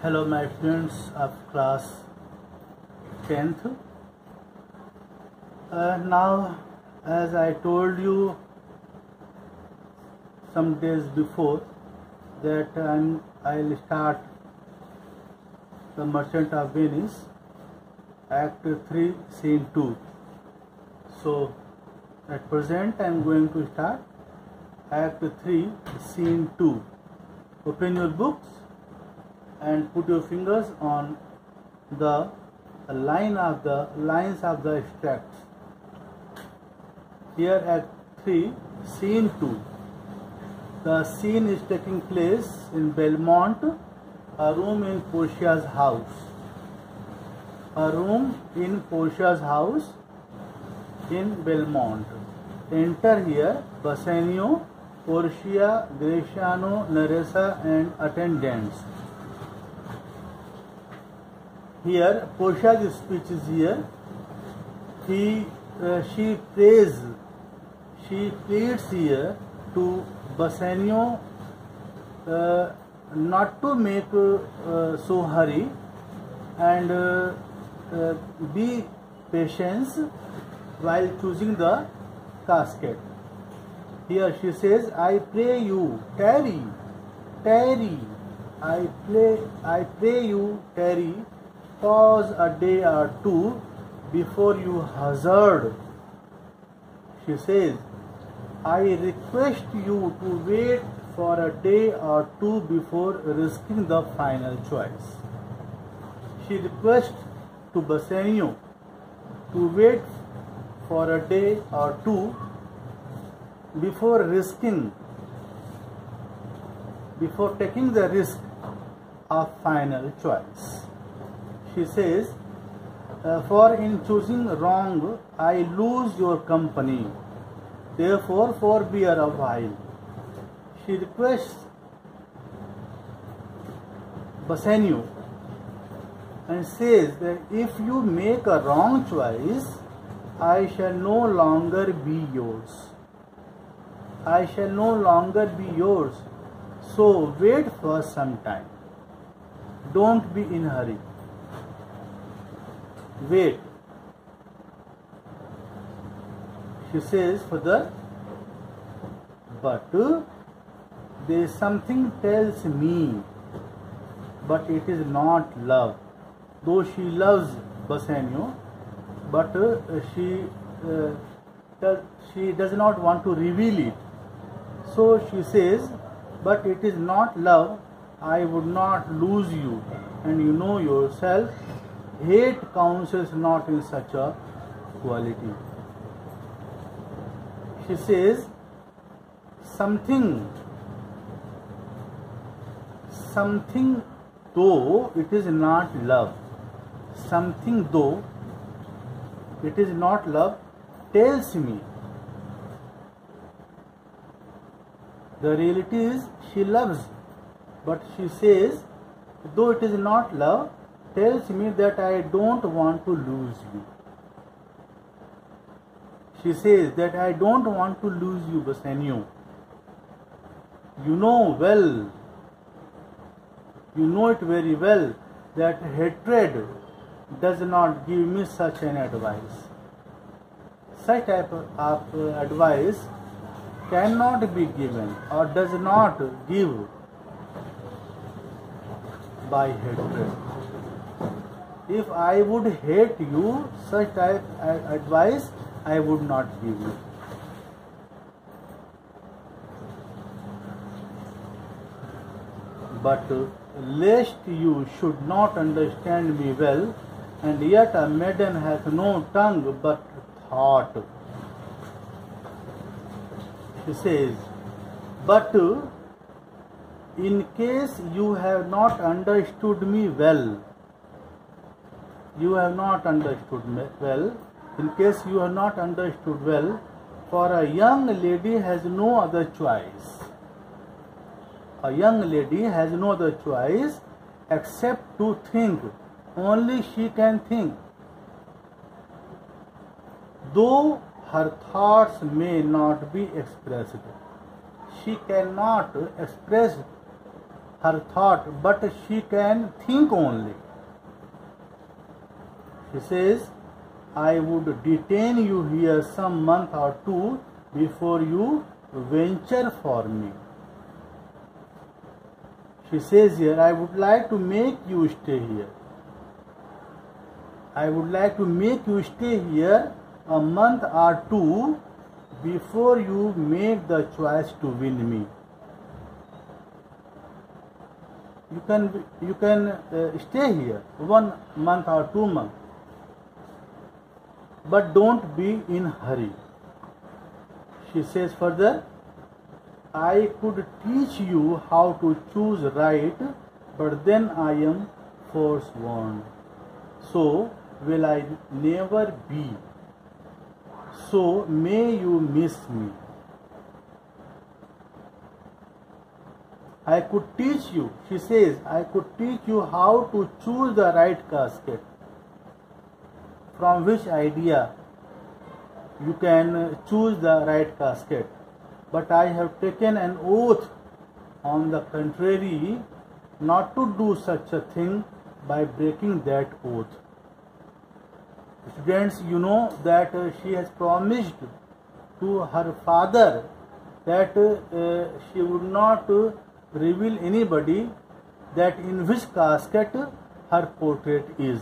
Hello my friends of class 10th. Now, as I told you some days before that I'll start The Merchant of Venice, Act 3, Scene 2. So at present I am going to start Act 3, Scene 2. Open your books and put your fingers on the lines of the extracts. Here at 3, Scene 2. The scene is taking place in Belmont, a room in Portia's house. A room in Portia's house in Belmont. Enter here Bassanio, Portia, Greciano, Nerissa and attendants. Here Portia's speech is here. She pleads here to Bassanio not to make so hurry and be patient while choosing the casket. Here she says, I pray you, tarry. I pray you, tarry. Pause a day or two before you hazard. She says, I request you to wait for a day or two before risking the final choice. She requests to Bassanio to wait for a day or two before taking the risk of final choice. She says, for in choosing wrong, I lose your company. Therefore, forbear a while. She requests Bassanio and says that if you make a wrong choice, I shall no longer be yours. I shall no longer be yours. So wait for some time. Don't be in a hurry. Wait. She says further, but there is something tells me, but it is not love. Though she loves Bassanio, but she does not want to reveal it. So she says, but it is not love. I would not lose you, and you know yourself. Hate counsels not in such a quality. She says, something though it is not love, something though it is not love, tells me. The reality is she loves, but she says, though it is not love, tells me that I don't want to lose you. She says that I don't want to lose you, Bassanio. You know it very well that hatred does not give me such an advice. Such type of advice cannot be given or does not give by hatred. If I would hate you, such type of advice I would not give you. But lest you should not understand me well, and yet a maiden hath no tongue but thought. She says, but in case you have not understood me well, in case you have not understood well, for a young lady has no other choice. A young lady has no other choice except to think. Only she can think. Though her thoughts may not be expressed, she cannot express her thought, but she can think only. She says, I would detain you here some month or two before you venture for me. She says here, I would like to make you stay here. I would like to make you stay here a month or two before you make the choice to win me. You can stay here 1 month or 2 months, but don't be in hurry. She says further, I could teach you how to choose right, but then I am forsworn. So will I never be. So may you miss me. I could teach you, she says, I could teach you how to choose the right casket. From which idea you can choose the right casket. But I have taken an oath on the contrary not to do such a thing by breaking that oath. Students, you know that she has promised to her father that she would not reveal anybody that in which casket her portrait is.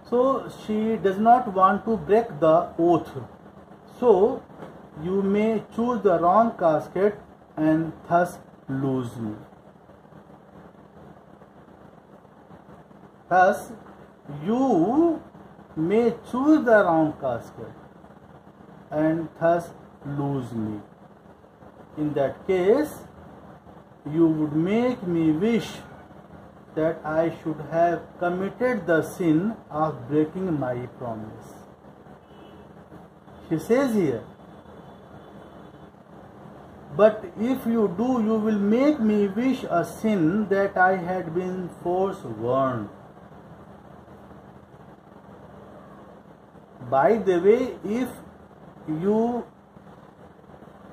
So she does not want to break the oath. So you may choose the wrong casket and thus lose me. Thus, you may choose the wrong casket and thus lose me. In that case, you would make me wish that I should have committed the sin of breaking my promise. She says here, but if you do, you will make me wish a sin that I had been forsworn. By the way, if you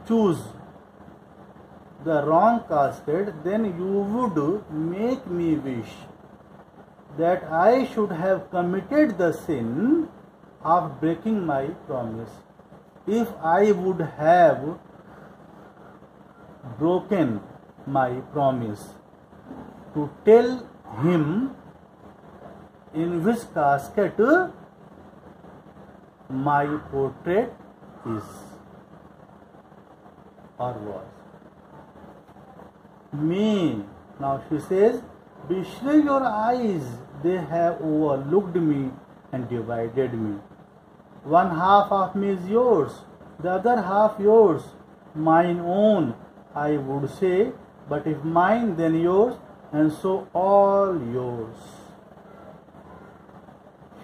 choose the wrong casket, then you would make me wish that I should have committed the sin of breaking my promise. If I would have broken my promise to tell him in which casket my portrait is or was. Me, now she says, betray your eyes, they have overlooked me and divided me. One half of me is yours, the other half yours, mine own, I would say, but if mine, then yours, and so all yours.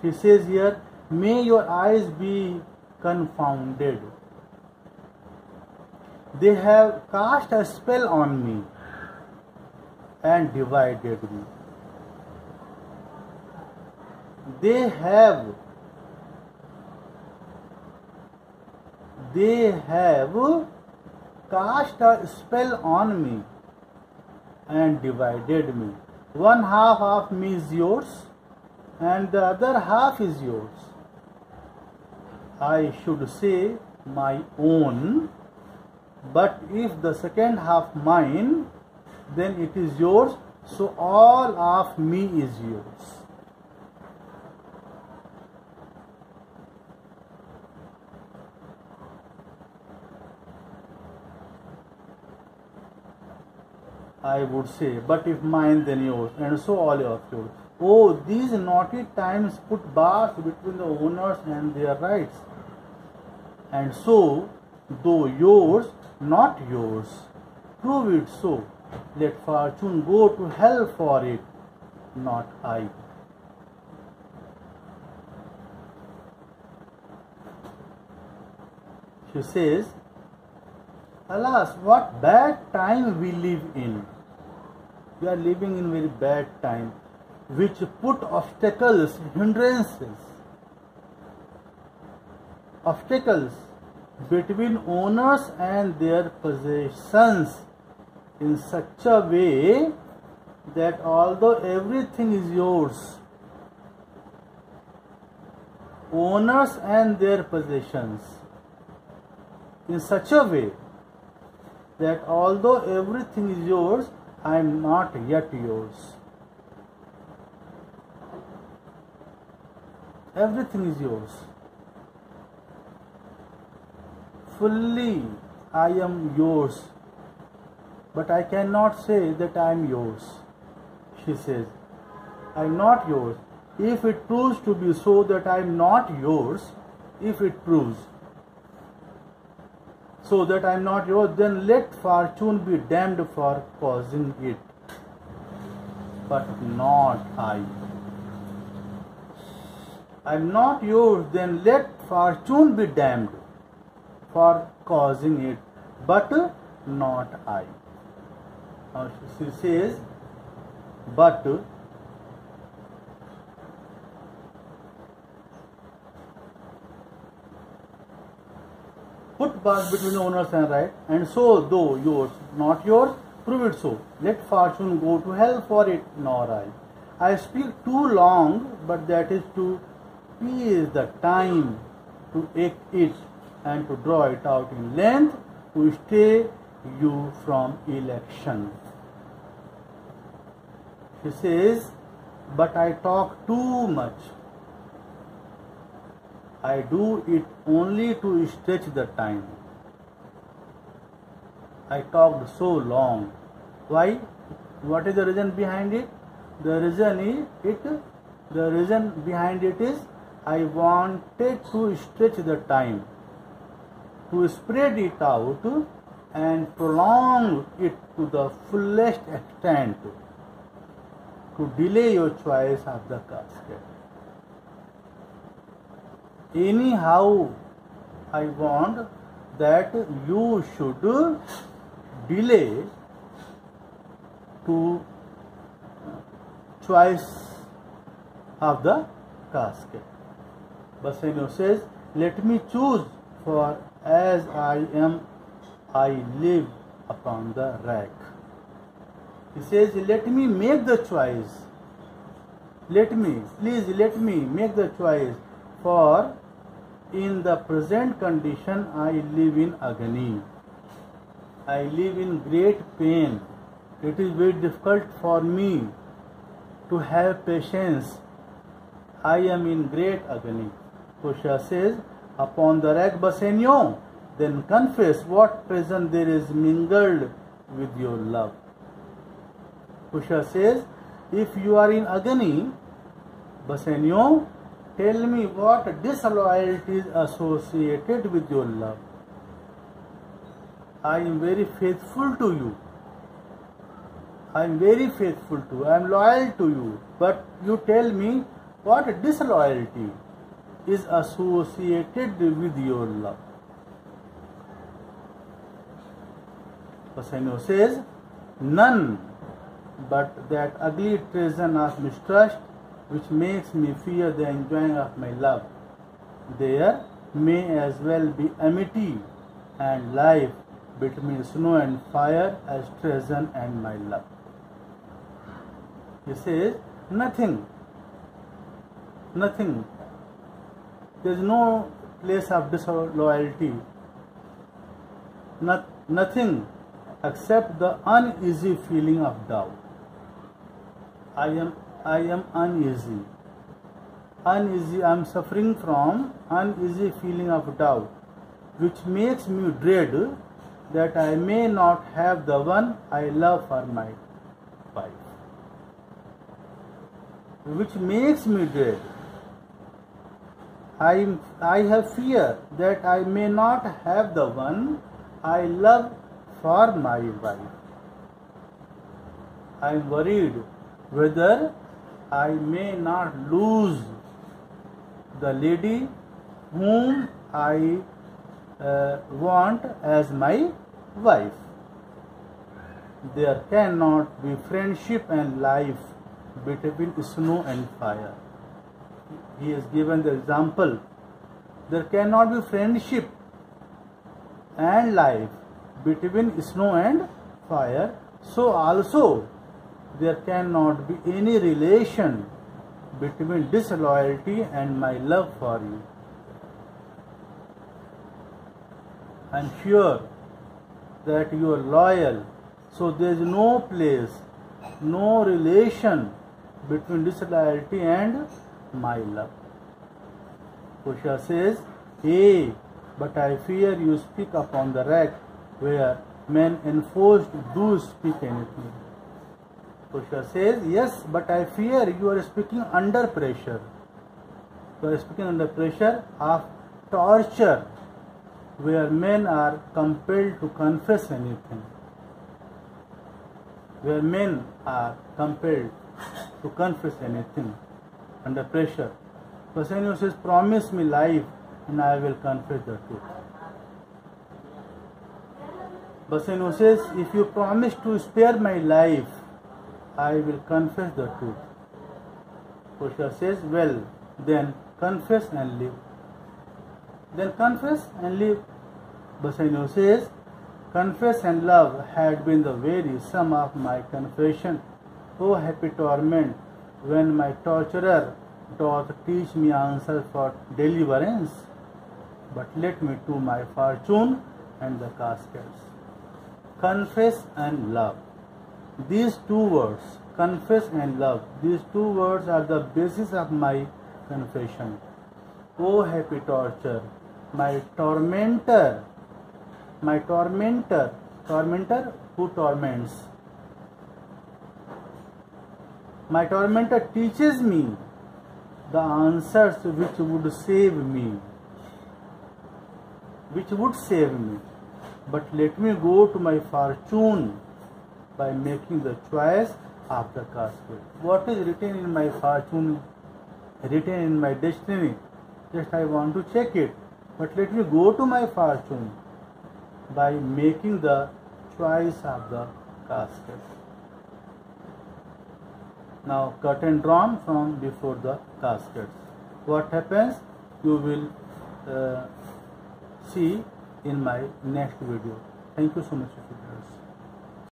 She says here, may your eyes be confounded. They have cast a spell on me and divided me. They have cast a spell on me and divided me. One half of me is yours and the other half is yours. I should say my own, but if the second half mine, then it is yours, so all of me is yours. I would say, but if mine, then yours, and so all of yours. Oh, these naughty times put bars between the owners and their rights. And so, though yours, not yours, prove it so. Let fortune go to hell for it, not I. She says, alas, what bad time we live in. We are living in very bad time, which put obstacles, hindrances, obstacles between owners and their possessions, in such a way that although everything is yours, owners and their possessions, in such a way that although everything is yours, I am not yet yours. Everything is yours. Fully I am yours, but I cannot say that I am yours. She says, I am not yours. If it proves to be so that I am not yours, if it proves so that I am not yours, then let fortune be damned for causing it, but not I. I am not yours, then let fortune be damned for causing it, but not I. Now she says, but put pass between the owners and right, and so though yours, not yours, prove it so. Let fortune go to hell for it, nor I. I speak too long, but that is to please the time, to ache it and to draw it out in length, to stay you from election. She says, but I talk too much. I do it only to stretch the time. I talked so long. Why? What is the reason behind it? The reason behind it is I wanted to stretch the time, to spread it out and prolong it to the fullest extent, to delay your choice of the casket. Anyhow, I want that you should delay to choice of the casket. Bassanio says, let me choose, for as I am, I live upon the rack. He says, let me make the choice. Please let me make the choice, for in the present condition I live in agony. I live in great pain. It is very difficult for me to have patience. I am in great agony. Portia says, upon the rack, Bassanio, then confess what treason there is mingled with your love. Portia says, if you are in agony, Bassanio, tell me what disloyalty is associated with your love. I am very faithful to you. I am very faithful to you. I am loyal to you. But you tell me what disloyalty is associated with your love. Bassanio says, none but that ugly treason of mistrust which makes me fear the enjoying of my love. There may as well be amity and life between snow and fire as treason and my love. He says, nothing. There is no place of disloyalty. Nothing except the uneasy feeling of doubt. I am uneasy. I am suffering from uneasy feeling of doubt, which makes me dread that I may not have the one I love for my wife. Which makes me dread. I have fear that I may not have the one I love for my wife. I am worried whether I may not lose the lady whom I want as my wife. There cannot be friendship and life between snow and fire. He has given the example. There cannot be friendship and life between snow and fire, So also there cannot be any relation between disloyalty and my love for you. I am sure that you are loyal, so there is no place, no relation between disloyalty and my love. Portia says, "Hey, but I fear you speak upon the rack where men enforced do speak anything." Portia says, "Yes, but I fear you are speaking under pressure. You are speaking under pressure of torture where men are compelled to confess anything. Where men are compelled to confess anything under pressure." Bassanio says, "Promise me life and I will confess the truth." Bassanio says, "If you promise to spare my life, I will confess the truth." Portia says, "Well, then confess and live." Then confess and live. Bassanio says, "Confess and love had been the very sum of my confession. O happy torment, when my torturer doth teach me answers for deliverance. But let me to my fortune and the caskets." Confess and love. These two words, confess and love, these two words are the basis of my confession. O happy torture, my tormentor who torments. My tormentor teaches me the answers which would save me. But let me go to my fortune by making the choice of the casket. What is written in my fortune, written in my destiny? Just I want to check it. But let me go to my fortune by making the choice of the casket. Now curtain drawn from before the casket. What happens? You will see in my next video. Thank you so much, students.